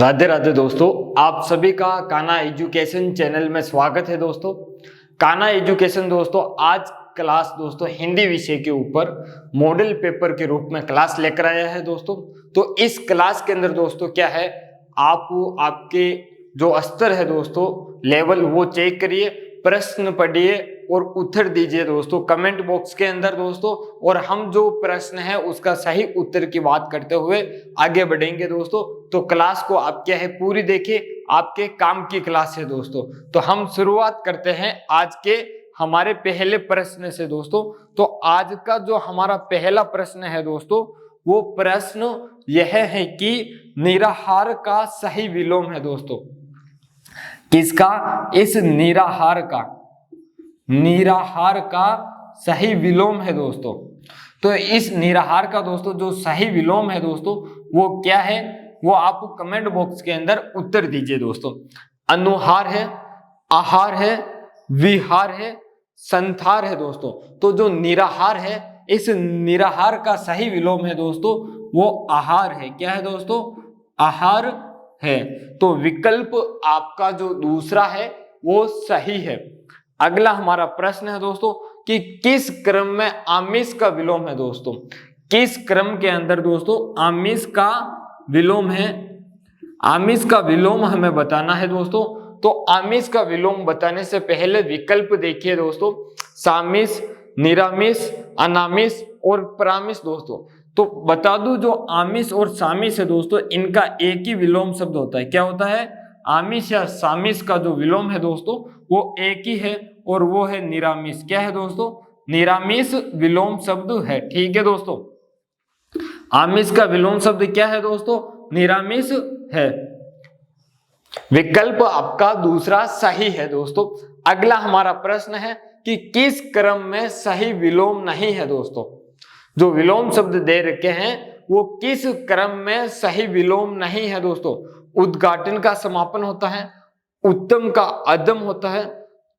राधे राधे दोस्तों, आप सभी का कान्हा एजुकेशन चैनल में स्वागत है। दोस्तों कान्हा एजुकेशन दोस्तों आज क्लास दोस्तों हिंदी विषय के ऊपर मॉडल पेपर के रूप में क्लास लेकर आया है। दोस्तों तो इस क्लास के अंदर दोस्तों क्या है, आप आपके जो स्तर है दोस्तों लेवल वो चेक करिए, प्रश्न पढ़िए और उत्तर दीजिए दोस्तों कमेंट बॉक्स के अंदर दोस्तों। और हम जो प्रश्न है उसका सही उत्तर की बात करते हुए आगे बढ़ेंगे दोस्तों। तो क्लास को आप क्या है पूरी देखिए, आपके काम की क्लास है दोस्तों। तो हम शुरुआत करते हैं आज के हमारे पहले प्रश्न से दोस्तों। तो आज का जो हमारा पहला प्रश्न है दोस्तों, वो प्रश्न यह है कि निराहार का सही विलोम है दोस्तों। किसका? इस निराहार का सही विलोम है दोस्तों। तो इस निराहार का दोस्तों जो सही विलोम है दोस्तों वो क्या है, वो आप कमेंट बॉक्स के अंदर उत्तर दीजिए दोस्तों। अनुहार है, आहार है, विहार है, संथार है दोस्तों। तो जो निराहार है, इस निराहार का सही विलोम है दोस्तों वो आहार है। क्या है दोस्तों? आहार है। तो विकल्प आपका जो दूसरा है वो सही है। अगला हमारा प्रश्न है दोस्तों कि किस क्रम में आमिष का विलोम है दोस्तों। किस क्रम के अंदर दोस्तों आमिष का विलोम है, आमिष का विलोम हमें बताना है दोस्तों। तो आमिष का विलोम बताने से पहले विकल्प देखिए दोस्तों, सामिष, निरामिष, अनामिष और परामिष दोस्तों। तो बता दूं जो आमिष और सामिष है दोस्तों इनका एक ही विलोम शब्द होता है। क्या होता है? आमिष या सामिष का जो विलोम है दोस्तों वो एक ही है और वो है निरामिष। क्या है दोस्तों? निरामिष विलोम शब्द है। ठीक है दोस्तों, आमिष का विलोम शब्द क्या है दोस्तों? निरामिष है। विकल्प आपका दूसरा सही है दोस्तों। अगला हमारा प्रश्न है कि किस क्रम में सही विलोम नहीं है दोस्तों। जो विलोम शब्द दे रखे हैं वो किस क्रम में सही विलोम नहीं है दोस्तों। उद्घाटन का समापन होता है, उत्तम का अदम होता है,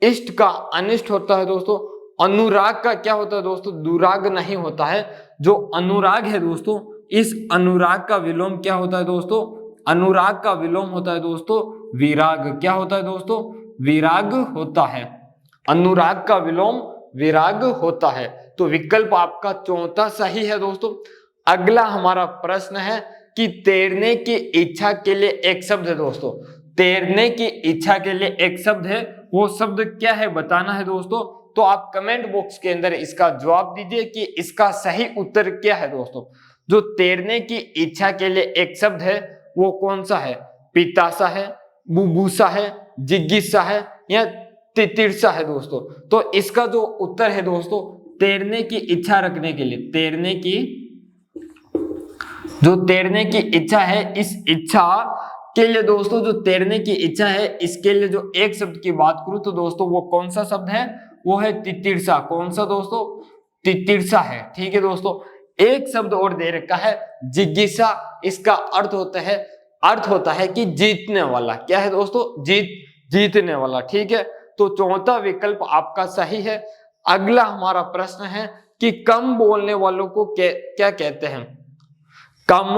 इष्ट का अनिष्ट होता है दोस्तों, अनुराग का क्या होता है दोस्तों? दुराग नहीं होता है। जो अनुराग है दोस्तों, इस अनुराग का विलोम क्या होता है दोस्तों? अनुराग का विलोम होता है दोस्तों विराग। क्या होता है दोस्तों? विराग होता है। अनुराग का विलोम विराग होता है। तो विकल्प आपका चौथा सही है दोस्तों। अगला हमारा प्रश्न है कि तैरने की इच्छा के लिए एक शब्द है दोस्तों। तैरने की इच्छा के लिए एक शब्द है, वो शब्द क्या है बताना है दोस्तों। तो आप कमेंट बॉक्स के अंदर इसका जवाब दीजिए कि इसका सही उत्तर क्या है दोस्तों। जो तैरने की इच्छा के लिए एक शब्द है वो कौन सा है? पितासा है, बुबूसा है, जिज्ञासा है या तितिरसा है दोस्तों। तो इसका जो उत्तर है दोस्तों तैरने की इच्छा रखने के लिए, तैरने की इच्छा है, इस इच्छा के लिए दोस्तों जो तैरने की इच्छा है इसके लिए जो एक शब्द की बात करूं तो दोस्तों वो कौन सा शब्द है? वो है तितिरसा। कौन सा दोस्तों? तितिरसा है। ठीक है दोस्तों, एक शब्द और दे रखा है जिज्ञासा। इसका अर्थ होता है कि जीतने वाला। क्या है दोस्तों? जीतने वाला। ठीक है, तो चौथा विकल्प आपका सही है। अगला हमारा प्रश्न है कि कम बोलने वालों को क्या कहते हैं। कम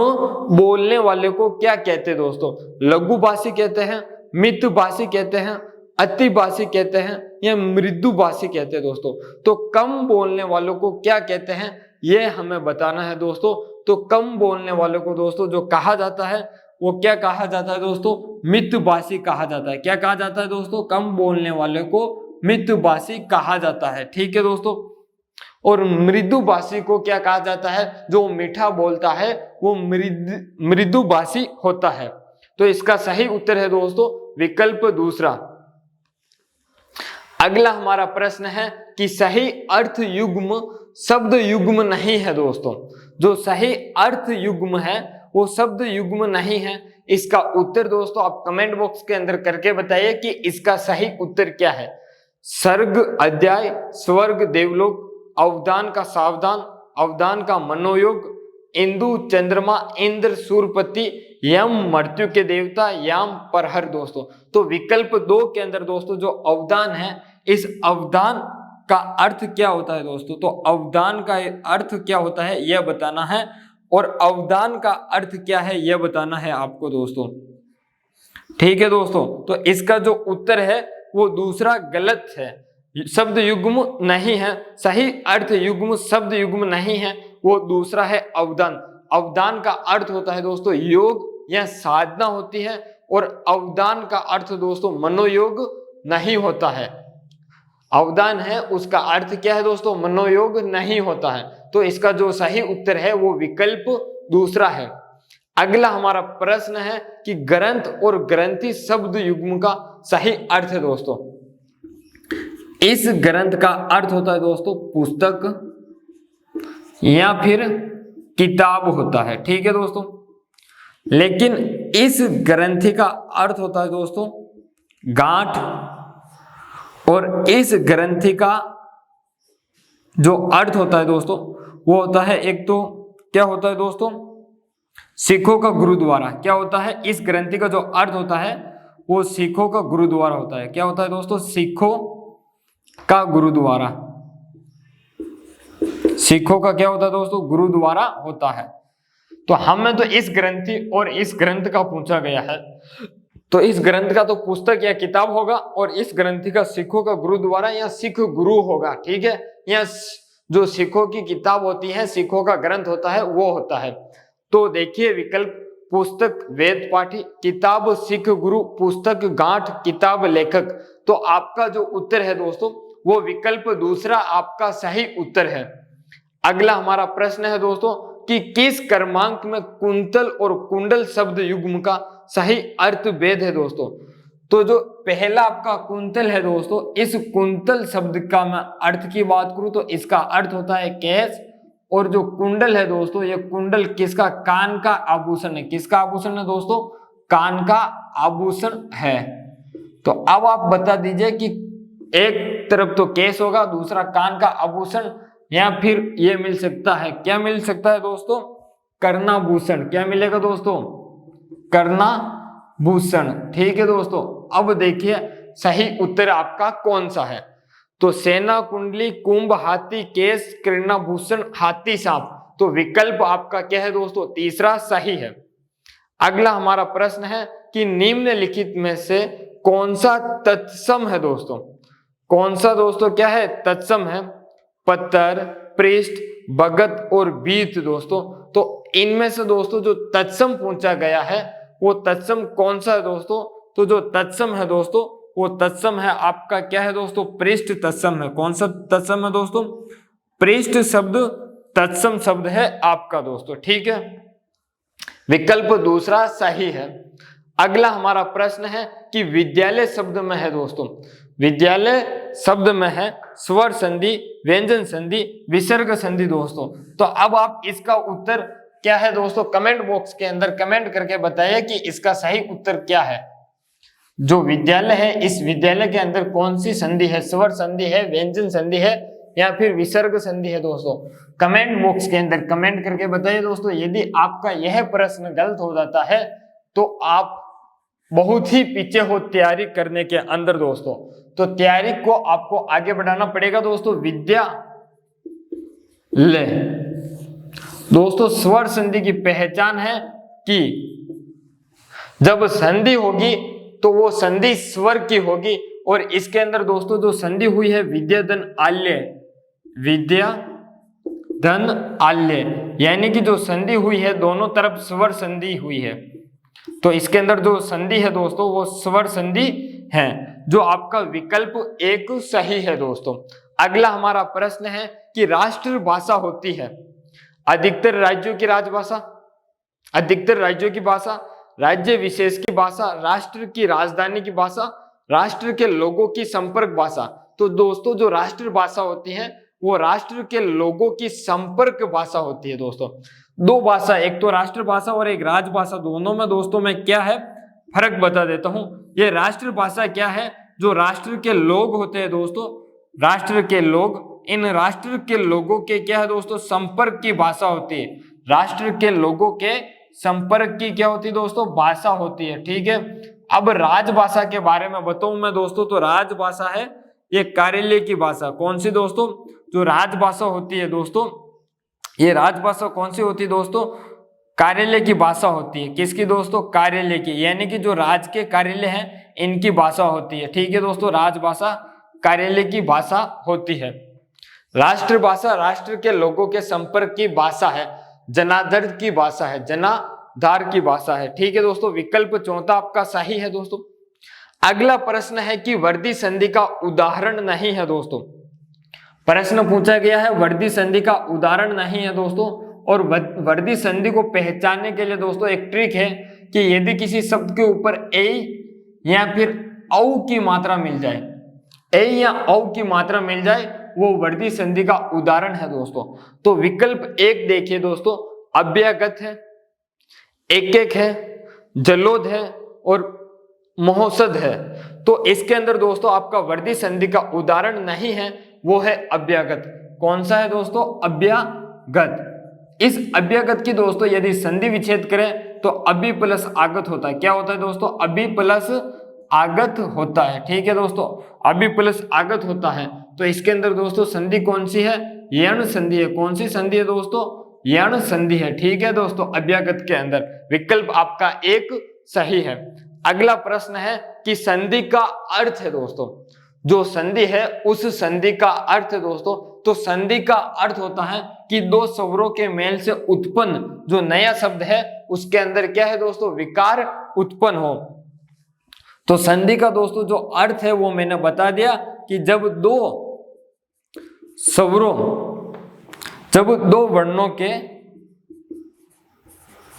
बोलने वाले को क्या कहते हैं दोस्तों? लघुभाषी कहते हैं, मितभाषी कहते हैं, अतिभाषी कहते हैं या मृदुभाषी कहते हैं दोस्तों। तो कम बोलने वालों को क्या कहते हैं ये हमें बताना है दोस्तों। तो कम बोलने वालों को दोस्तों जो कहा जाता है वो क्या कहा जाता है दोस्तों? मितभाषी कहा जाता है। क्या कहा जाता है दोस्तों? कम बोलने वाले को मितभाषी कहा जाता है। ठीक है दोस्तों, और मृदुभाषी को क्या कहा जाता है? जो मीठा बोलता है वो मृदुभाषी होता है। तो इसका सही उत्तर है दोस्तों विकल्प दूसरा। अगला हमारा प्रश्न है कि सही अर्थ युग्म शब्द युग्म नहीं है दोस्तों। जो सही अर्थ युग्म है वो शब्द युग्म नहीं है। इसका उत्तर दोस्तों आप कमेंट बॉक्स के अंदर करके बताइए कि इसका सही उत्तर क्या है। सर्ग अध्याय, स्वर्ग देवलोक, अवदान का सावधान, अवदान का मनोयोग, इंदु चंद्रमा, इंद्र सूर्यपति, यम मृत्यु के देवता, याम प्रहर दोस्तों। तो विकल्प 2 के अंदर दोस्तों जो अवदान है, इस अवदान का अर्थ क्या होता है दोस्तों। तो अवदान का अर्थ क्या होता है यह बताना है, और अवदान का अर्थ क्या है यह बताना है आपको दोस्तों। ठीक है दोस्तों, तो इसका जो उत्तर है वो दूसरा गलत है। शब्द युग्म नहीं है, सही अर्थ युग्म शब्द युग्म नहीं है, वो दूसरा है अवदान। अवदान का अर्थ होता है दोस्तों योग या साधना होती है, और अवदान का अर्थ दोस्तों मनोयोग नहीं होता है। अवदान है उसका अर्थ क्या है दोस्तों, मनोयोग नहीं होता है। तो इसका जो सही उत्तर है वो विकल्प दूसरा है। अगला हमारा प्रश्न है कि ग्रंथ और ग्रंथि शब्द युग्म का सही अर्थ है दोस्तों। इस ग्रंथ का अर्थ होता है दोस्तों पुस्तक या फिर किताब होता है, ठीक है दोस्तों। लेकिन इस ग्रंथि का अर्थ होता है दोस्तों गांठ, और इस ग्रंथि का जो अर्थ होता है दोस्तों वो होता है, एक तो क्या होता है दोस्तों, सिखों का गुरुद्वारा। क्या होता है, इस ग्रंथि का जो अर्थ होता है वो सिखों का गुरुद्वारा होता है। क्या होता है दोस्तों, सिखों का गुरुद्वारा। सिखों का क्या होता है दोस्तों, गुरुद्वारा होता है। तो हमें तो इस ग्रंथि और इस ग्रंथ का पूछा गया है, तो इस ग्रंथ का तो पुस्तक या किताब होगा, और इस ग्रंथि का सिखों का गुरुद्वारा या सिख गुरु होगा, ठीक है। या जो सिखों की किताब होती है, सिखों का ग्रंथ होता है वो होता है। तो देखिए विकल्प पुस्तक वेद पाठी, किताब सिख गुरु, पुस्तक गांठ, किताब लेखक। तो आपका जो उत्तर है दोस्तों वो विकल्प दूसरा आपका सही उत्तर है। अगला हमारा प्रश्न है दोस्तों कि किस क्रमांक में कुंतल और कुंडल शब्द युग्म का सही अर्थ भेद है दोस्तों। तो जो पहला आपका कुंतल है दोस्तों, इस कुंतल शब्द का मैं अर्थ की बात करूं तो इसका अर्थ होता है केस, और जो कुंडल है दोस्तों, ये कुंडल किसका, कान का आभूषण है। किसका आभूषण है दोस्तों, कान का आभूषण है। तो अब आप बता दीजिए कि एक तरफ तो केस होगा, दूसरा कान का आभूषण, या फिर ये मिल सकता है, क्या मिल सकता है दोस्तों, कर्णाभूषण। क्या मिलेगा दोस्तों, कर्णाभूषण, ठीक है दोस्तों। अब देखिए सही उत्तर आपका कौन सा है। तो सेना कुंडली, कुंभ, हाथी, केस, कर्णाभूषण, हाथी सांप। तो विकल्प आपका क्या है दोस्तों, तीसरा सही है। अगला हमारा प्रश्न है कि निम्नलिखित में से कौन सा तत्सम है दोस्तों। कौन सा दोस्तों क्या है, तत्सम है। पत्थर, पृष्ठ, भगत और बीत दोस्तों। तो इनमें से दोस्तों जो तत्सम पूछा गया है वो तत्सम कौन सा है दोस्तों। तो जो तत्सम है दोस्तों वो तत्सम है आपका क्या है दोस्तों, पृष्ठ तत्सम है। कौन सा तत्सम है दोस्तों, पृष्ठ शब्द तत्सम शब्द है आपका दोस्तों, ठीक है। विकल्प दूसरा सही है। अगला हमारा प्रश्न है कि विद्यालय शब्द में है दोस्तों, विद्यालय शब्द में है स्वर संधि, व्यंजन संधि, विसर्ग संधि दोस्तों। तो अब आप इसका उत्तर क्या है दोस्तों, कमेंट बॉक्स के अंदर कमेंट करके बताइए कि इसका सही उत्तर क्या है। जो विद्यालय है, इस विद्यालय के अंदर कौन सी संधि है, स्वर संधि है, व्यंजन संधि है, या फिर विसर्ग संधि है दोस्तों। कमेंट बॉक्स के अंदर कमेंट करके बताइए दोस्तों। यदि आपका यह प्रश्न गलत हो जाता है तो आप बहुत ही पीछे हो तैयारी करने के अंदर दोस्तों। तो तैयारी को आपको आगे बढ़ाना पड़ेगा दोस्तों। विद्यालय दोस्तों, स्वर संधि की पहचान है कि जब संधि होगी तो वो संधि स्वर की होगी, और इसके अंदर दोस्तों जो संधि हुई है विद्याधन आल्य, विद्याधन आल्य, यानी कि जो संधि हुई है दोनों तरफ स्वर संधि हुई है। तो इसके अंदर जो संधि है दोस्तों वो स्वर संधि है, जो आपका विकल्प एक सही है दोस्तों। अगला हमारा प्रश्न है कि राष्ट्रभाषा होती है अधिकतर राज्यों की राजभाषा, अधिकतर राज्यों की भाषा, राज्य विशेष की भाषा, राष्ट्र की राजधानी की भाषा, राष्ट्र के लोगों की संपर्क भाषा। तो दोस्तों जो राष्ट्रभाषा होती है वो राष्ट्र के लोगों की संपर्क भाषा होती है दोस्तों। दो भाषा, एक तो राष्ट्रभाषा और एक राजभाषा, दोनों में दोस्तों मैं क्या है फर्क बता देता हूं। ये राष्ट्रभाषा क्या है, जो राष्ट्र के लोग होते हैं दोस्तों, राष्ट्र के लोग, इन राष्ट्र के लोगों के क्या है दोस्तों संपर्क की भाषा होती है। राष्ट्र के लोगों के संपर्क की क्या होती है दोस्तों, भाषा होती है, ठीक है। अब राजभाषा के बारे में बताऊं मैं दोस्तों, तो राजभाषा है ये कार्यालय की भाषा। कौन सी दोस्तों, जो राजभाषा होती है दोस्तों, ये राजभाषा कौन सी होती है दोस्तों, कार्यालय की भाषा होती है। किसकी दोस्तों? कार्यालय की, यानी कि जो राज के कार्यालय हैं इनकी भाषा होती है। ठीक है दोस्तों, राजभाषा कार्यालय की भाषा होती है। राष्ट्रभाषा राष्ट्र के लोगों के संपर्क की भाषा है, जनाधार की भाषा है, जनाधार की भाषा है। ठीक है दोस्तों, विकल्प चौथा आपका सही है दोस्तों। अगला प्रश्न है कि वर्दी संधि का उदाहरण नहीं है दोस्तों। प्रश्न पूछा गया है वर्दी संधि का उदाहरण नहीं है दोस्तों। और वर्दी संधि को पहचानने के लिए दोस्तों एक ट्रिक है कि यदि किसी शब्द के ऊपर ए या फिर औ की मात्रा मिल जाए, ए या औ की मात्रा मिल जाए, वो वर्दी संधि का उदाहरण है दोस्तों। तो विकल्प एक देखिए दोस्तों, अव्यागत है, एक है, जलोद है और महोषध है। तो इसके अंदर दोस्तों आपका वर्दी संधि का उदाहरण नहीं है, वो है अव्यागत। कौन सा है दोस्तों? अव्यागत। इस अव्यागत की दोस्तों यदि संधि विच्छेद करें तो अभी प्लस आगत होता है। क्या होता है दोस्तों? अभी प्लस आगत होता है। ठीक है दोस्तों, अभी प्लस आगत होता है। तो इसके अंदर दोस्तों संधि कौन सी है? यण संधि है। कौन सी संधि है दोस्तों? यण संधि है। ठीक है दोस्तों, अव्यागत के अंदर विकल्प आपका एक सही है। अगला प्रश्न है कि संधि का अर्थ है दोस्तों। जो संधि है उस संधि का अर्थ है दोस्तों। तो संधि का अर्थ होता है कि दो स्वरों के मेल से उत्पन्न जो नया शब्द है उसके अंदर क्या है दोस्तों? विकार उत्पन्न हो। तो संधि का दोस्तों जो अर्थ है वो मैंने बता दिया कि जब दो स्वरों, जब दो वर्णों के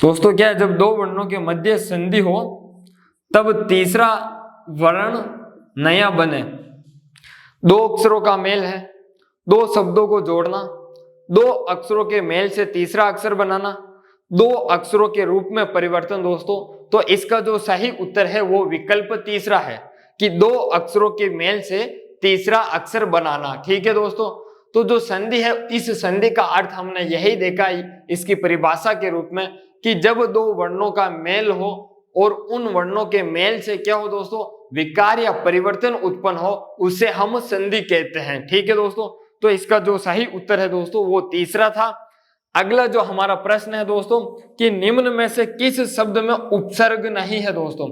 दोस्तों क्या है, जब दो वर्णों के मध्य संधि हो तब तीसरा वर्ण नया बने। दो अक्षरों का मेल है, दो शब्दों को जोड़ना, दो अक्षरों के मेल से तीसरा अक्षर बनाना, दो अक्षरों के रूप में परिवर्तन दोस्तों। तो इसका जो सही उत्तर है वो विकल्प तीसरा है कि दो अक्षरों के मेल से तीसरा अक्षर बनाना। ठीक है दोस्तों, तो जो संधि है इस संधि का अर्थ हमने यही देखा इसकी परिभाषा के रूप में कि जब दो वर्णों का मेल हो और उन वर्णों के मेल से क्या हो दोस्तों? विकार या परिवर्तन उत्पन्न हो, उसे हम संधि कहते हैं। ठीक है दोस्तों, तो इसका जो सही उत्तर है दोस्तों वो तीसरा था। अगला जो हमारा प्रश्न है दोस्तों कि निम्न में से किस शब्द में उपसर्ग नहीं है दोस्तों।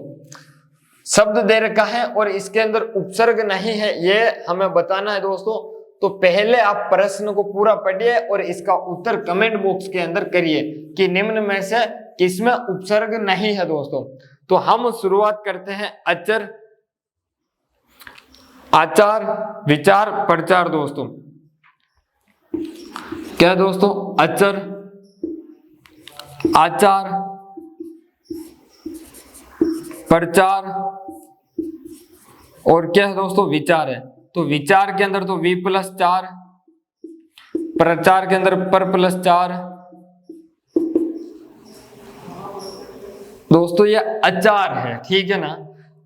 शब्द दे रखा है और इसके अंदर उपसर्ग नहीं है, ये हमें बताना है दोस्तों। तो पहले आप प्रश्न को पूरा पढ़िए और इसका उत्तर कमेंट बॉक्स के अंदर करिए कि निम्न में से किसमें उपसर्ग नहीं है दोस्तों। तो हम शुरुआत करते हैं अचर, आचार, विचार, प्रचार दोस्तों। क्या दोस्तों? अचर, आचार, प्रचार और क्या है दोस्तों? विचार है। तो विचार के अंदर तो v+4, प्रचार के अंदर पर+4 दोस्तों, ये आचार है। ठीक है ना,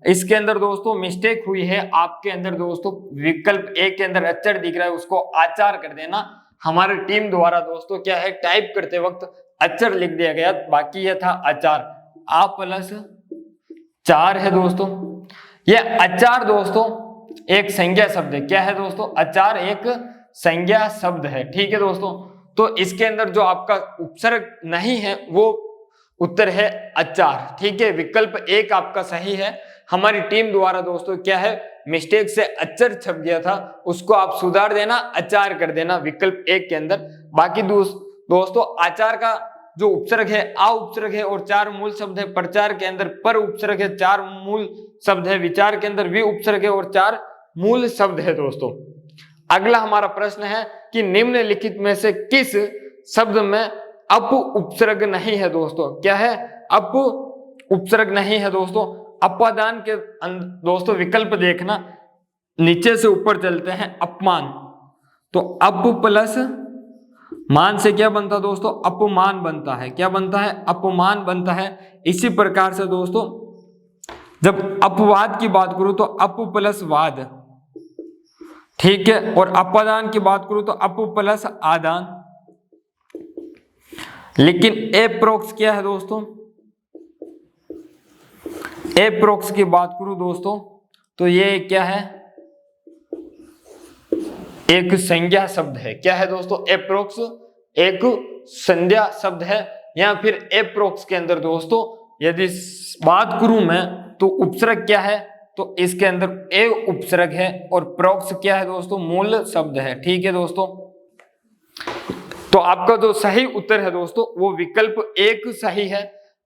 इसके अंदर दोस्तों मिस्टेक हुई है आपके अंदर दोस्तों। विकल्प ए के अंदर अचर दिख रहा है, उसको आचार कर देना। हमारी टीम द्वारा दोस्तों क्या है, टाइप करते वक्त अचर लिख दिया गया, बाकी यह था आचार। A+4 है दोस्तों। यह आचार दोस्तों एक संज्ञा शब्द है। क्या है दोस्तों? आचार एक संज्ञा शब्द है। ठीक है दोस्तों, तो इसके अंदर जो आपका उपसर्ग नहीं है वो उत्तर है आचार। ठीक है, विकल्प एक आपका सही है। हमारी टीम द्वारा दोस्तों क्या है, मिस्टेक से अचर छप गया था, उसको आप सुधार देना, आचार कर देना विकल्प एक के अंदर। बाकी दोस्तों आचार का जो उपसर्ग है आ उपसर्ग है और 4 मूल शब्द है। प्रचार के अंदर पर उपसर्ग है, 4 मूल शब्द है। विचार के अंदर वी उपसर्ग है और 4 मूल शब्द है दोस्तों। अगला हमारा प्रश्न है कि निम्नलिखित में से किस शब्द में अप उपसर्ग नहीं है दोस्तों। क्या है? अप उपसर्ग नहीं है दोस्तों। अपादान के दोस्तों विकल्प देखना, नीचे से ऊपर चलते हैं। अपमान, तो अप प्लस मान से क्या बनता है दोस्तों? अपमान बनता है। क्या बनता है? अपमान बनता है। इसी प्रकार से दोस्तों जब अपवाद की बात करूं तो अप प्लस वाद, ठीक है, और अपादान की बात करूं तो अप प्लस आदान। लेकिन एप्रोक्स क्या है दोस्तों? एप्रोक्स की बात करूं दोस्तों तो ये क्या है? एक संज्ञा शब्द है। क्या है दोस्तों? एप्रोक्स एक संज्ञा शब्द है। या फिर एप्रोक्स के अंदर दोस्तों यदि बात करूं मैं तो उपसर्ग क्या है, तो इसके अंदर ए उपसर्ग है और प्रोक्स क्या है दोस्तों, मूल शब्द है। ठीक है दोस्तों, तो आपका जो सही उत्तर है दोस्तों वो विकल्प एक सही है।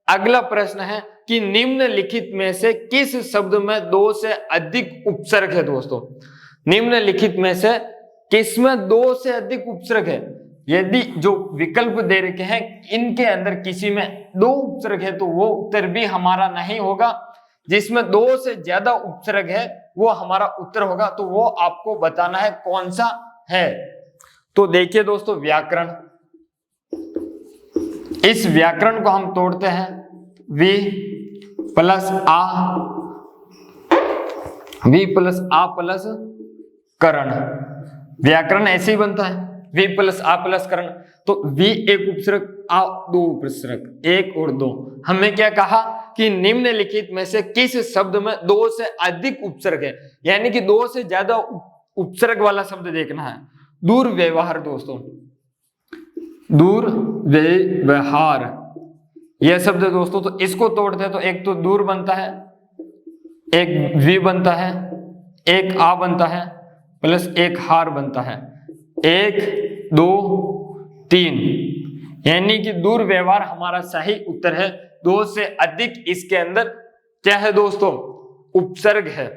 अगला प्रश्न है कि निम्नलिखित में से किस शब्द में 2 से अधिक उपसर्ग है दोस्तों। निम्नलिखित में से किस में 2 से अधिक उपसर्ग है। यदि जो विकल्प दे रखे हैं इनके अंदर किसी में 2 उपसर्ग है तो वो उत्तर भी हमारा नहीं होगा। जिसमें 2 से ज्यादा उपसर्ग है वो हमारा उत्तर होगा। तो वो आपको बताना है कौन सा है। तो देखिए दोस्तों व्याकरण, इस व्याकरण को हम तोड़ते हैं वी प्लस आ प्लस करण। व्याकरण ऐसे ही बनता है वी प्लस आ प्लस करण। तो वी एक उपसर्ग, आ 2 उपसर्ग, 1 और 2। हमें क्या कहा कि निम्नलिखित में से किस शब्द में 2 से अधिक उपसर्ग है, यानी कि 2 से ज्यादा उपसर्ग वाला शब्द देखना है। दुर्व्यवहार दोस्तों, दुर्व्यवहार यह शब्द है दोस्तों। तो इसको तोड़ते हैं तो एक तो दूर बनता है, एक वी बनता है, एक आ बनता है प्लस एक हार बनता है, 1 2 3, यानी कि दुर्व्यवहार हमारा सही उत्तर है। 2 से अधिक इसके अंदर क्या है दोस्तों, उपसर्ग है।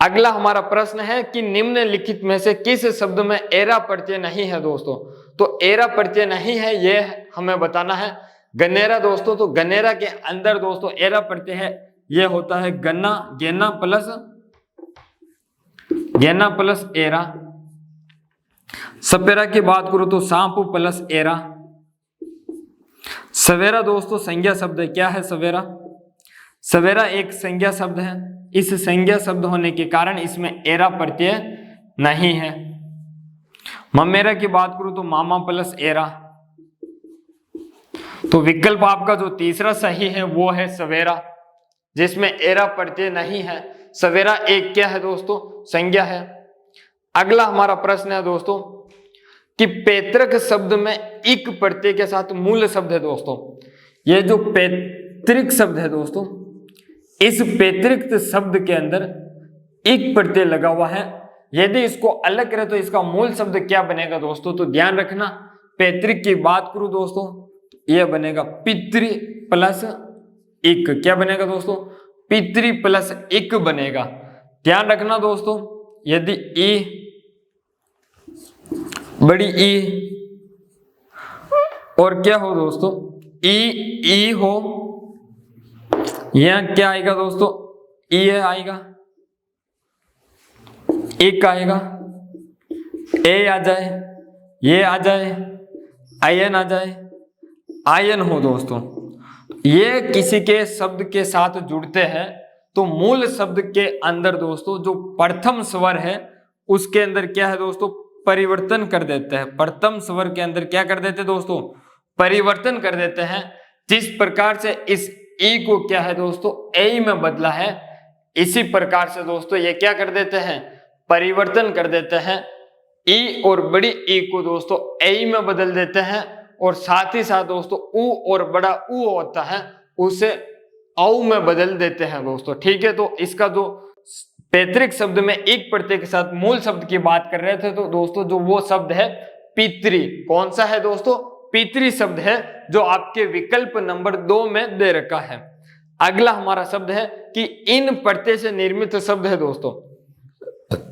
अगला हमारा प्रश्न है कि निम्नलिखित में से किस शब्द में एरा प्रत्यय नहीं है दोस्तों। तो एरा प्रत्यय नहीं है यह हमें बताना है। गनेरा दोस्तों, तो गनेरा के अंदर दोस्तों एरा प्रत्यय है, यह होता है गन्ना, गेना प्लस एरा। सपेरा की बात करूं तो सांप प्लस एरा। सवेरा दोस्तों संज्ञा शब्द है। क्या है सवेरा? सवेरा एक संज्ञा शब्द है। इस संज्ञा शब्द होने के कारण इसमें एरा प्रत्यय नहीं है। ममेरा की बात करूं तो मामा प्लस एरा। तो विकल्प आपका जो तीसरा सही है वो है सवेरा, जिसमें एरा प्रत्यय नहीं है। सवेरा एक क्या है दोस्तों, संज्ञा है। अगला हमारा प्रश्न है दोस्तों कि पैतृक शब्द में इक प्रत्यय के साथ मूल शब्द है दोस्तों। ये जो पैतृक शब्द है दोस्तों, इस पैतृक शब्द के अंदर इक प्रत्यय लगा हुआ है। यदि इसको अलग करें तो इसका मूल शब्द क्या बनेगा दोस्तों, तो ध्यान रखना। पैतृक की बात करूं दोस्तों, यह बनेगा पितृ प्लस इक। क्या बनेगा दोस्तों, पितृ प्लस इक बनेगा। ध्यान रखना दोस्तों, यदि ई बड़ी ई और क्या हो दोस्तों, ई हो, यहां क्या आएगा दोस्तों, ई आएगा, एक आएगा, ए आ जाए, ये आ जाए, आयन आ जाए, आयन हो दोस्तों, ये किसी के शब्द के साथ जुड़ते हैं तो मूल शब्द के अंदर दोस्तों जो प्रथम स्वर है उसके अंदर क्या है दोस्तों, परिवर्तन कर देते हैं। प्रथम स्वर के अंदर क्या कर देते हैं दोस्तों, परिवर्तन कर देते हैं। जिस प्रकार से इस ई को क्या है दोस्तों, ए में बदला है, इसी प्रकार से दोस्तों ये क्या कर देते हैं, परिवर्तन कर देते हैं। ई और बड़ी ई को दोस्तों ए में बदल देते हैं और साथ ही साथ दोस्तों ऊ और बड़ा ऊ होता है उसे औ में बदल देते हैं दोस्तों। ठीक है, तो इसका जो पैतृक शब्द में एक प्रत्यय के साथ मूल शब्द की बात कर रहे थे तो दोस्तों जो वो शब्द है पितृ। कौन सा है दोस्तों, पितृ शब्द है, जो आपके विकल्प नंबर 2 में दे रखा है। अगला हमारा शब्द है कि इन प्रत्यय से निर्मित शब्द है दोस्तों।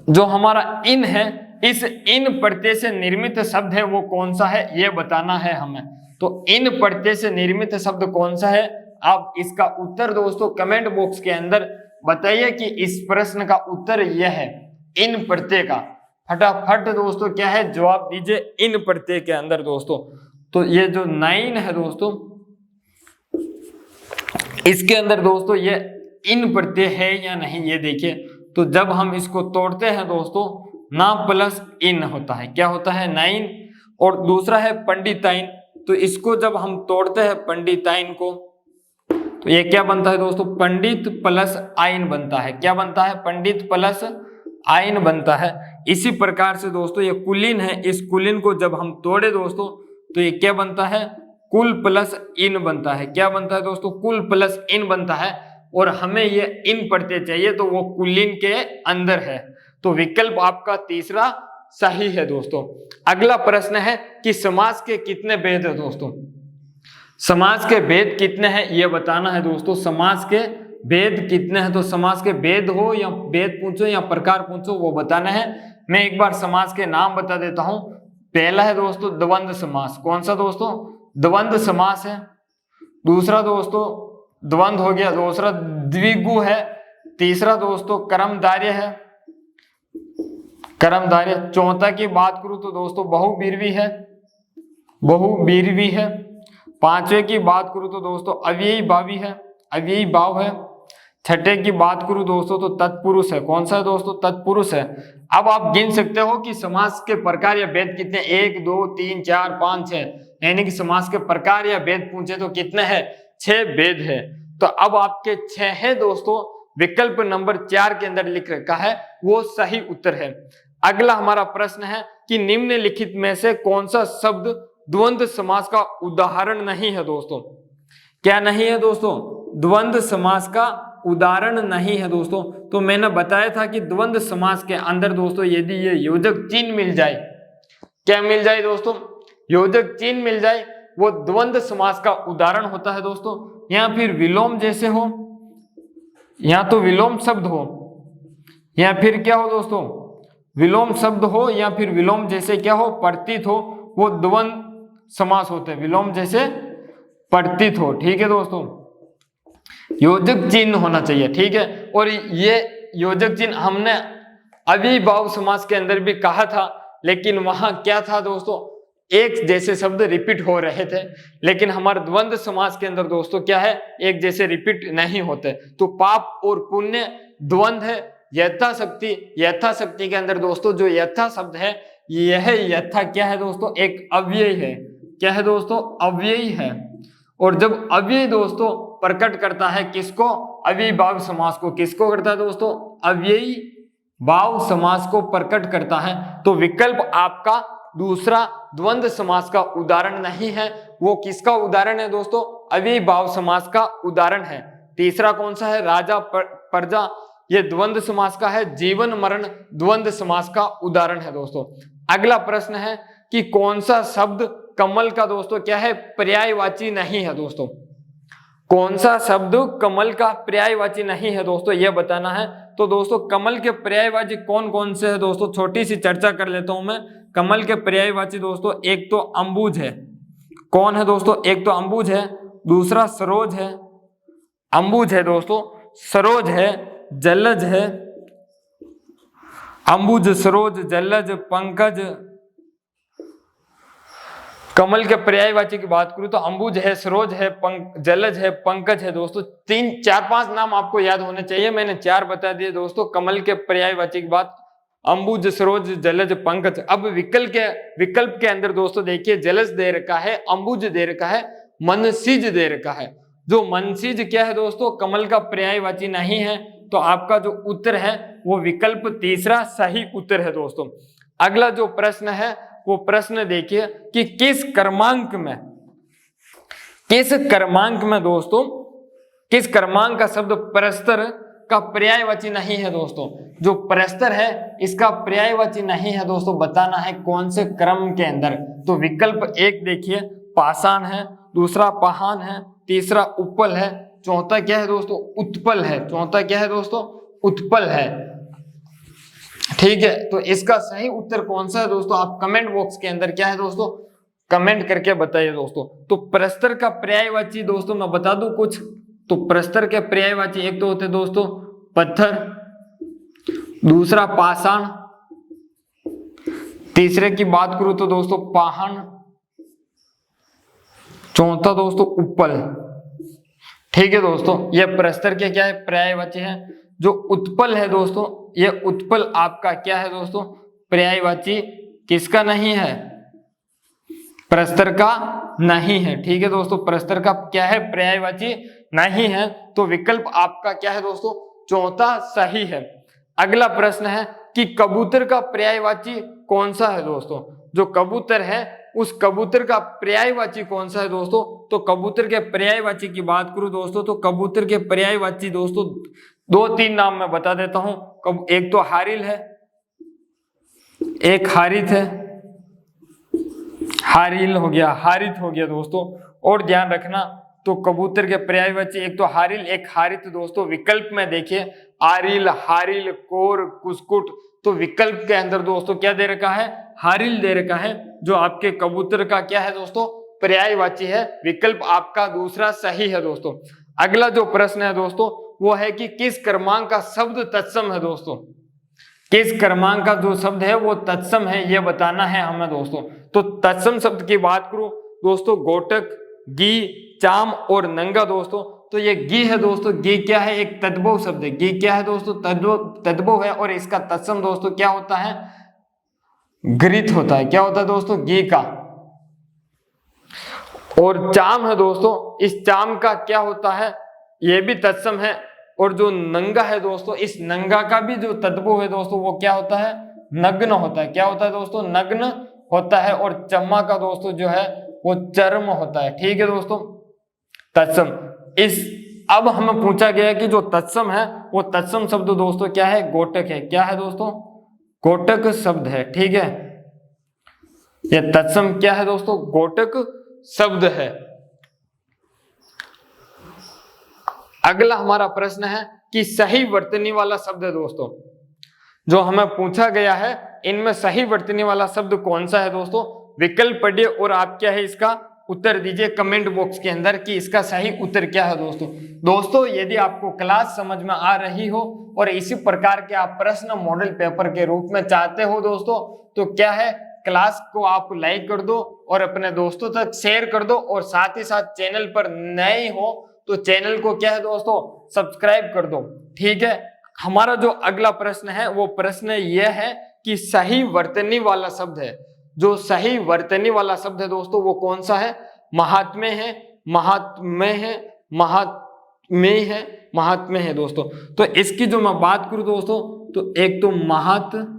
जो हमारा इन है, इस इन प्रत्यय से निर्मित शब्द है वो कौन सा है, ये बताना है हमें। तो इन प्रत्यय से निर्मित शब्द कौन सा है, आप इसका उत्तर दोस्तों कमेंट बॉक्स के अंदर बताइए कि इस प्रश्न का उत्तर यह है इन प्रत्यय का। फटाफट दोस्तों क्या है जवाब दीजिए इन प्रत्यय के अंदर दोस्तों। तो ये जो 9 है दोस्तों, इसके अंदर दोस्तों ये इन प्रत्यय है या नहीं ये देखिए। तो जब हम इसको तोड़ते हैं दोस्तों, ना प्लस इन होता है, क्या होता है 9। और दूसरा है पंडिताइन, तो इसको जब हम तोड़ते हैं पंडिताइन को तो ये क्या बनता है दोस्तों, पंडित प्लस आइन बनता है। क्या बनता है, पंडित प्लस आइन बनता है। इसी प्रकार से दोस्तों ये कुलीन है, इस कुलीन को जब हम तोड़े दोस्तों तो ये क्या बनता है, कुल प्लस इन बनता है। क्या बनता है दोस्तों? कुल प्लस इन बनता है। और हमें ये इन प्रत्यय चाहिए तो वो कुलीन के अंदर है। तो विकल्प आपका तीसरा सही है दोस्तों। अगला प्रश्न है कि समास के कितने भेद है दोस्तों? समास के भेद कितने हैं ये बताना है दोस्तों। समास के भेद कितने हैं? तो समास के भेद हो या भेद पूछो या प्रकार पूछो वो बताना है। मैं एक बार समास के नाम बता देता हूं। पहला है दोस्तों द्वंद्व समास। कौन सा दोस्तों? द्वंद्व समास है। दूसरा दोस्तों द्वंद्व हो गया। दूसरा द्विगु है। तीसरा दोस्तों कर्मधारय है, कर्मधारय। चौथा की बात करूं तो दोस्तों बहुब्रीहि है, बहुब्रीहि है। पांचवे की बात करूं तो दोस्तों अव्ययी भावी है, अव्ययी भाव है। छठे की बात करूं दोस्तों तो तत्पुरुष है। कौन सा है दोस्तों? तत्पुरुष है। अब आप गिन सकते हो कि समास के प्रकार या भेद कितने? 1 2 3 4 5 6, यानी कि समास के प्रकार या भेद पूछे तो कितने हैं? 6 भेद है। तो अब आपके 6 है दोस्तों। विकल्प नंबर 4 के अंदर लिख रखा है वो सही उत्तर है। अगला हमारा प्रश्न है कि निम्नलिखित में से कौन सा शब्द द्वंद्व समास का उदाहरण नहीं है दोस्तों? क्या नहीं है दोस्तों? द्वंद्व समास का उदाहरण नहीं है दोस्तों। तो मैंने बताया था कि द्वंद्व समास के अंदर दोस्तों यदि ये योजक चिन्ह मिल जाए, क्या मिल जाए दोस्तों? योजक चिन्ह मिल जाए, वो द्वंद्व समास का उदाहरण होता है दोस्तों। या फिर विलोम जैसे हो, या तो विलोम शब्द हो, या फिर क्या हो दोस्तों? विलोम शब्द हो, या फिर विलोम जैसे क्या हो? प्रतीत हो, वो द्वंद्व समास होते हैं। विलोम जैसे प्रतीत हो। ठीक है दोस्तों, योजक चिन्ह होना चाहिए। ठीक है, और ये योजक चिन्ह हमने अविभाव समास के अंदर भी कहा था, लेकिन वहां क्या था दोस्तों? एक जैसे शब्द रिपीट हो रहे थे। लेकिन हमारे द्वंद्व समास के अंदर दोस्तों क्या है? एक जैसे रिपीट नहीं होते। तो पाप और पुण्य द्वंद्व है। यथाशक्ति, यथाशक्ति के अंदर दोस्तों जो यथा शब्द है, यह यथा क्या है दोस्तों? एक अव्यय है। क्या है दोस्तों? अव्यय है। और जब अव्यय दोस्तों प्रकट करता है किसको? अविभाव समास को। किसको करता है दोस्तों? अव्ययी भाव समास को प्रकट करता है। तो विकल्प आपका दूसरा द्वंद्व समास का उदाहरण नहीं है। वो किसका उदाहरण है दोस्तों? अविभाव समास का उदाहरण है। तीसरा कौन सा है? राजा प्रजा, ये द्वंद्व समास का है। जीवन मरण द्वंद्व समास का उदाहरण है दोस्तों। अगला प्रश्न है कि कौन सा शब्द कमल का दोस्तों क्या है? पर्यायवाची नहीं है दोस्तों। कौन सा शब्द कमल का पर्यायवाची नहीं है दोस्तों, यह बताना है। तो दोस्तों कमल के पर्यायवाची कौन कौन से है दोस्तों? छोटी सी चर्चा कर लेता हूं मैं। कमल के पर्यायवाची दोस्तों एक तो अंबुज है। कौन है दोस्तों? एक तो अंबुज है, दूसरा सरोज है। अंबुज है दोस्तों, सरोज है, जलज है। अंबुज, सरोज, जलज, पंकज। कमल के पर्यायवाची की बात करूं तो अंबुज है, सरोज है, जलज है, पंकज है दोस्तों। 3 4 5 नाम आपको याद होने चाहिए। मैंने 4 बता दिए दोस्तों कमल के पर्यायवाची की बात। अंबुज, सरोज, जलज, पंकज। अब विकल्प के अंदर दोस्तों देखिए जलज दे रखा है, अंबुज दे रखा है, मनसिज दे रखा है। जो मनसिज क्या है दोस्तों? कमल का पर्यायवाची नहीं है। तो आपका जो उत्तर है वो विकल्प तीसरा सही उत्तर है दोस्तों। अगला जो प्रश्न है वो प्रश्न देखिए कि किस क्रमांक में दोस्तों, किस क्रमांक का शब्द परस्तर का पर्यायवाची नहीं है दोस्तों? जो परस्तर है इसका पर्यायवाची नहीं है दोस्तों। बताना है कौन से क्रम के अंदर। तो विकल्प 1 देखिए पाषाण है, दूसरा पाहान है, तीसरा उपल है, चौथा क्या है दोस्तों? उत्पल है। चौथा क्या है दोस्तों? उत्पल है। ठीक है, तो इसका सही उत्तर कौन सा है दोस्तों? आप कमेंट बॉक्स के अंदर क्या है दोस्तों कमेंट करके बताइए दोस्तों। तो प्रस्तर का पर्यायवाची दोस्तों मैं बता दूं कुछ। तो प्रस्तर के पर्यायवाची एक तो होते दोस्तों पत्थर, दूसरा पाषाण, तीसरे की बात करूं तो दोस्तों पाहन, चौथा दोस्तों उपल। ठीक है दोस्तों, यह प्रस्तर के क्या है? पर्यायवाची है। जो उत्पल है दोस्तों, यह उत्पल आपका क्या है दोस्तों? पर्यायवाची किसका नहीं है? प्रस्तर का नहीं है। ठीक है दोस्तों, प्रस्तर का क्या है? पर्यायवाची नहीं है। तो विकल्प आपका क्या है दोस्तों? चौथा सही है। अगला प्रश्न है कि कबूतर का पर्यायवाची कौन सा है दोस्तों? जो कबूतर है उस कबूतर का पर्यायवाची कौन सा है दोस्तों? तो कबूतर के पर्यायवाची की बात करूं दोस्तों तो कबूतर के पर्यायवाची दोस्तों 2-3 नाम मैं बता देता हूं। एक तो हारिल है, एक हारित है, हारिल हो गया, हारित हो गया दोस्तों। और ध्यान रखना तो कबूतर के पर्यायवाची एक तो हारिल, एक हारित दोस्तों। विकल्प में देखिए आरिल, हारिल, कोर, कुसकुट, तो विकल्प के अंदर दोस्तों क्या दे रखा है? हारिल दे रखा है, जो आपके कबूतर का क्या है दोस्तों? पर्यायवाची है। विकल्प आपका दूसरा सही है दोस्तों। अगला जो प्रश्न है दोस्तों वो है कि किस क्रमांक का शब्द तत्सम है दोस्तों? किस क्रमांक का जो शब्द है वो तत्सम है, ये बताना है हमें दोस्तों। तो तत्सम शब्द की बात करूं दोस्तों, गोटक, गी, चाम और नंगा दोस्तों। तो ये गी है दोस्तों। गी क्या है? एक तद्भव शब्द है। गी क्या है दोस्तों? तद्भव है। और इसका तत्सम दोस्तों क्या होता है? घृत होता है। क्या होता है दोस्तों? गी का। और चाम है दोस्तों, इस चाम का क्या होता है? ये भी तत्सम है। और जो नंगा है दोस्तों, इस नंगा का भी जो तद्भव है दोस्तों वो क्या होता है? नग्न होता है। क्या होता है दोस्तों? नग्न होता है। और चम्मा का दोस्तों जो है वो चर्म होता है। ठीक है दोस्तों, तत्सम। अब हमें पूछा गया है कि जो तत्सम है वो तत्सम शब्द दोस्तों क्या है? गोटक है। क्या है दोस्तों? गोटक शब्द है। ठीक है, ये तत्सम क्या है दोस्तों? गोटक शब्द है। अगला हमारा प्रश्न है कि सही वर्तनी वाला शब्द है दोस्तों। जो हमें पूछा गया है इनमें सही वर्तनी वाला शब्द कौन सा है दोस्तों? विकल्प पढ़िए और आप क्या है इसका उत्तर दीजिए कमेंट बॉक्स के अंदर कि इसका सही उत्तर क्या है दोस्तों। दोस्तों यदि आपको क्लास समझ में आ रही हो और इसी प्रकार के आप प्रश्न मॉडल पेपर के रूप में चाहते हो दोस्तों, तो क्या है क्लास को आप लाइक कर दो और अपने दोस्तों तक शेयर कर दो। और साथ ही साथ चैनल पर नए हो तो चैनल को क्या है दोस्तों? सब्सक्राइब कर दो। ठीक है, हमारा जो अगला प्रश्न है वो प्रश्न यह है कि सही वर्तनी वाला शब्द है। जो सही वर्तनी वाला शब्द है दोस्तों वो कौन सा है? महात्म्य है, महात्म्य है, महात्म्य है, महात्म्य है दोस्तों। तो इसकी जो मैं बात करूं दोस्तों तो एक तो महात्मा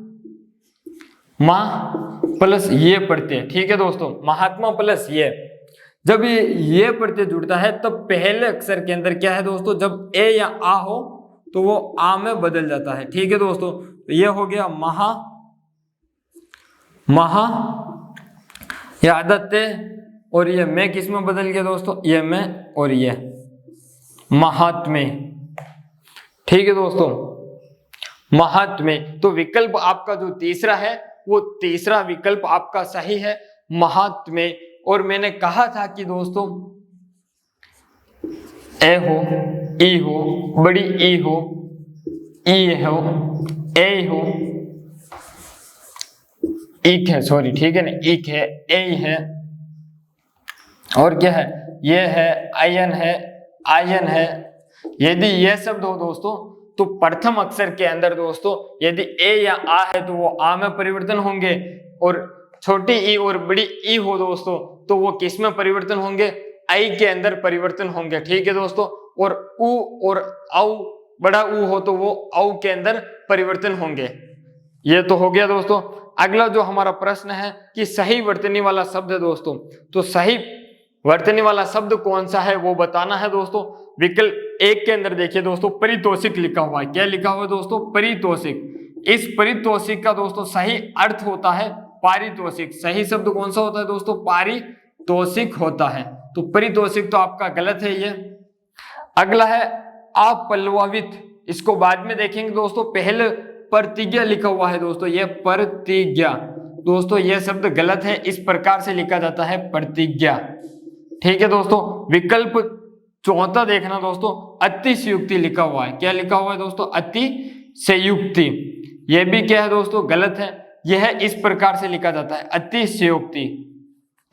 प्लस ये प्रत्यय। ठीक है दोस्तों, महात्मा प्लस ये। जब ये प्रत्यय जुड़ता है तब पहले अक्षर के अंदर क्या है दोस्तों? जब ए या आ हो तो वो आ में बदल जाता है। ठीक है दोस्तों, तो ये हो गया महा ये आदत्य। और ये मैं किस में बदल गया दोस्तों? ये मैं और ये महात्म्य। ठीक है दोस्तों, महात्म्य। तो विकल्प आपका जो तीसरा है वो तीसरा विकल्प आपका सही है, महात्म्य। और मैंने कहा था कि दोस्तों ए हो, ई हो, बड़ी ई हो, ई हो, ए हो, इक है, सॉरी, ठीक है ना, इक है, ए है, और क्या है? ये है, आयन है, आयन है। यदि ये शब्द हो दोस्तों तो प्रथम अक्षर के अंदर दोस्तों यदि ए या आ है तो वो आ में परिवर्तन होंगे। और छोटी ई और बड़ी ई हो दोस्तों तो वो किस में परिवर्तन होंगे? आई के अंदर परिवर्तन होंगे। ठीक है दोस्तों, और उ और औ बड़ा ऊ हो तो वो औ के अंदर परिवर्तन होंगे। ये तो हो गया दोस्तों। अगला जो हमारा प्रश्न है कि सही वर्तनी वाला शब्द है दोस्तों, तो सही वर्तनी वाला शब्द कौन सा है वो बताना है दोस्तों। विकल्प एक के अंदर देखिए दोस्तों परितोषिक लिखा हुआ है। क्या लिखा हुआ है दोस्तों? परितोषिक। इस परितोषिक का दोस्तों सही अर्थ होता है पारितोषिक। सही शब्द कौन सा होता है दोस्तों? पारितोषिक होता है। तो परितोषिक तो आपका गलत है ये। अगला है अपल्लवित। इसको बाद में देखेंगे दोस्तों, पहले प्रतिज्ञा लिखा हुआ है दोस्तों, ये प्रतिज्ञा। दोस्तों ये शब्द गलत है, इस प्रकार से लिखा जाता है प्रतिज्ञा। ठीक है दोस्तों, विकल्प चौथा देखना दोस्तों, अतिशयोक्ति लिखा हुआ है। क्या लिखा हुआ है दोस्तों? अतिशयोक्ति। यह भी क्या है दोस्तों? गलत है। यह इस प्रकार से लिखा जाता है अतिशयोक्ति।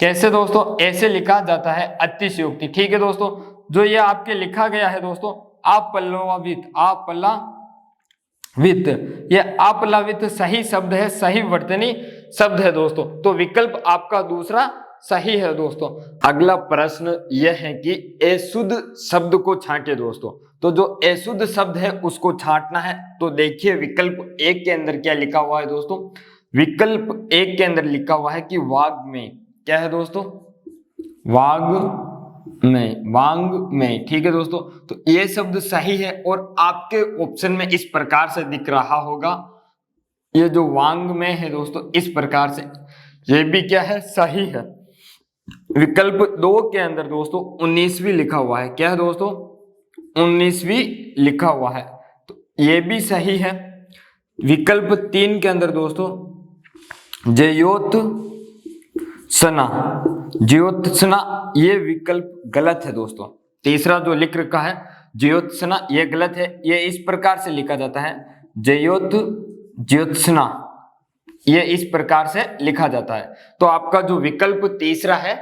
कैसे दोस्तों? ऐसे लिखा जाता है अतिशयोक्ति। ठीक है दोस्तों, जो ये आपके लिखा गया है दोस्तों अपल्लवित, अपल्लवित, ये अपल्लवित सही शब्द है, सही वर्तनी शब्द है दोस्तों। तो विकल्प आपका दूसरा सही है दोस्तों। अगला प्रश्न यह है कि अशुद्ध शब्द को छांटे दोस्तों। तो जो अशुद्ध शब्द है उसको छांटना है। तो देखिए विकल्प एक के अंदर क्या लिखा हुआ है दोस्तों। विकल्प एक के अंदर लिखा हुआ है कि वाग्मय। क्या है दोस्तों, वांग्मय, ठीक है दोस्तों। तो ये शब्द सही है और आपके ऑप्शन में इस प्रकार से दिख रहा होगा, ये जो वांग्मय है दोस्तों इस प्रकार से, ये भी क्या है, सही है। विकल्प 2 के अंदर दोस्तों 19वीं लिखा हुआ है, क्या है दोस्तों, 19वीं लिखा हुआ है, तो ये भी सही है। विकल्प 3 के अंदर दोस्तों ज्योत्सना, ये विकल्प गलत है दोस्तों। तीसरा जो लिख रखा है ज्योत्सना, ये गलत है, ये इस प्रकार से लिखा जाता है, ज्योत्सना, ये इस प्रकार से लिखा जाता है। तो आपका जो विकल्प तीसरा है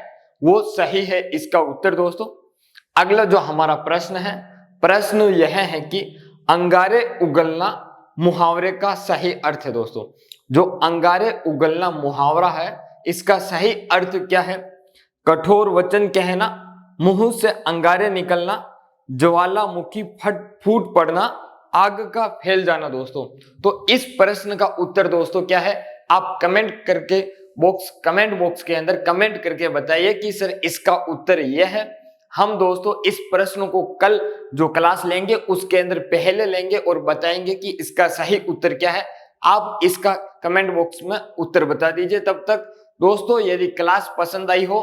वो सही है इसका उत्तर दोस्तों। अगला जो हमारा प्रश्न है, प्रश्न यह है कि अंगारे उगलना मुहावरे का सही अर्थ है दोस्तों। जो अंगारे उगलना मुहावरा है इसका सही अर्थ क्या है, कठोर वचन कहना, मुंह से अंगारे निकलना, ज्वालामुखी फूट पड़ना, आग का फैल जाना दोस्तों। तो इस प्रश्न का उत्तर दोस्तों क्या है, आप कमेंट बॉक्स के अंदर कमेंट करके बताइए कि सर इसका उत्तर यह है। हम दोस्तों इस प्रश्न को कल जो क्लास लेंगे उसके अंदर पहले लेंगे और बताएंगे कि इसका सही उत्तर क्या है। आप इसका कमेंट बॉक्स में उत्तर बता दीजिए। तब तक दोस्तों यदि क्लास पसंद आई हो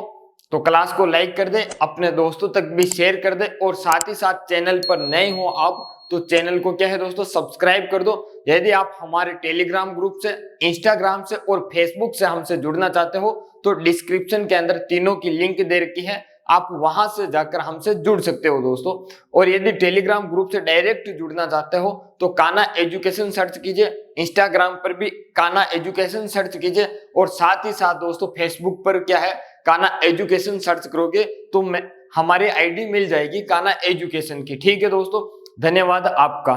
तो क्लास को लाइक कर दे, अपने दोस्तों तक भी शेयर कर दे, और साथ ही साथ चैनल पर नए हो आप तो चैनल को क्या है दोस्तों, सब्सक्राइब कर दो। यदि आप हमारे टेलीग्राम ग्रुप से, इंस्टाग्राम से और फेसबुक से हमसे जुड़ना चाहते हो तो डिस्क्रिप्शन के अंदर तीनों की लिंक दे रखी है, आप वहां से जाकर हमसे जुड़ सकते हो दोस्तों। और यदि टेलीग्राम ग्रुप से डायरेक्ट जुड़ना चाहते हो तो कान्हा एजुकेशन सर्च कीजिए, इंस्टाग्राम पर भी कान्हा एजुकेशन सर्च कीजिए, और साथ ही साथ दोस्तों फेसबुक पर क्या है, कान्हा एजुकेशन सर्च करोगे तो हमारी आईडी मिल जाएगी कान्हा एजुकेशन की। ठीक है दोस्तों, धन्यवाद आपका।